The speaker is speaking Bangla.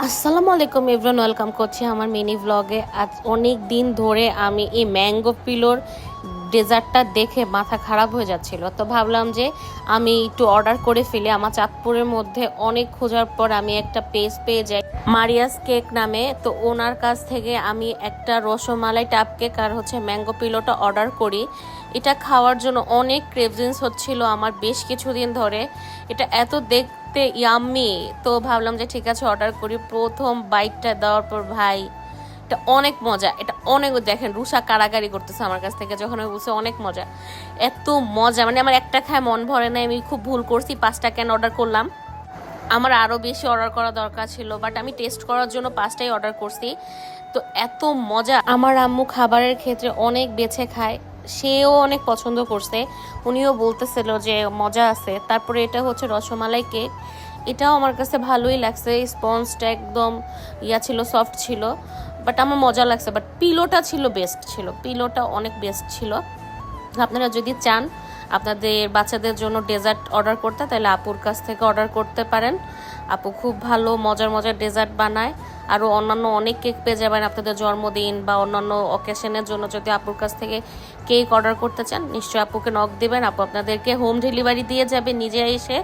আসসালামু আলাইকুম এভরিওয়ান, ওয়েলকাম করছি আমার মিনি ভ্লগে। আজ অনেক দিন ধরে আমি এই ম্যাঙ্গো পিলোর ডেজার্টটা দেখে মাথা খারাপ হয়ে যাচ্ছিল, তো ভাবলাম যে আমি একটু অর্ডার করে ফেলি। আমার চাঁদপুরের মধ্যে অনেক খোঁজার পর আমি একটা পেজ পেয়ে যাই মারিয়াস কেক নামে। তো ওনার কাছ থেকে আমি একটা রসমালাই টাপ কেক আর ম্যাঙ্গো পিলোটা অর্ডার করি। এটা খাওয়ার জন্য অনেক ক্রেভিংস হচ্ছিল আমার বেশ কিছুদিন ধরে। এটা এত দেখতে ইয়াম্মি, তো ভাবলাম যে ঠিক আছে অর্ডার করি। প্রথম বাইটটা দেওয়ার পর ভাই এটা অনেক মজা, এটা অনেক, দেখেন রুষা কারাগারি করতেছে আমার কাছ থেকে যখন আমি বলছি অনেক মজা। এত মজা মানে আমার একটা খায় মন ভরে নাই। আমি খুব ভুল করছি, 5টা ক্যান অর্ডার করলাম। আমার আরও বেশি অর্ডার করা দরকার ছিল, বাট আমি টেস্ট করার জন্য 5টাই অর্ডার করছি। তো এত মজা। আমার আম্মু খাবারের ক্ষেত্রে অনেক বেছে খায়, সেও অনেক পছন্দ করছে, উনিও বলতেছিল যে মজা আছে। তারপরে এটা হচ্ছে রসমালাই কেক, এটাও আমার কাছে ভালোই লাগছে। স্পঞ্জটা একদম ছিল, সফট ছিল, বাট আমার মজা লাগছে। বাট পিলোটা ছিল বেস্ট, ছিল পিলোটা অনেক বেস্ট ছিল। আপনারা যদি চান আপনাদের বাচ্চাদের জন্য ডেজার্ট অর্ডার করতে, তাহলে আপুর কাছ থেকে অর্ডার করতে পারেন। আপু খুব ভালো মজার মজার ডেজার্ট বানায়। আরও অন্যান্য অনেক কেক পেয়ে যাবেন আপনাদের জন্মদিন বা অন্যান্য অকেশনের জন্য। যদি আপুর কাছ থেকে কেক অর্ডার করতে চান, নিশ্চয়ই আপুকে নক দেবেন, আপু আপনাদেরকে হোম ডেলিভারি দিয়ে যাবে নিজে এসে।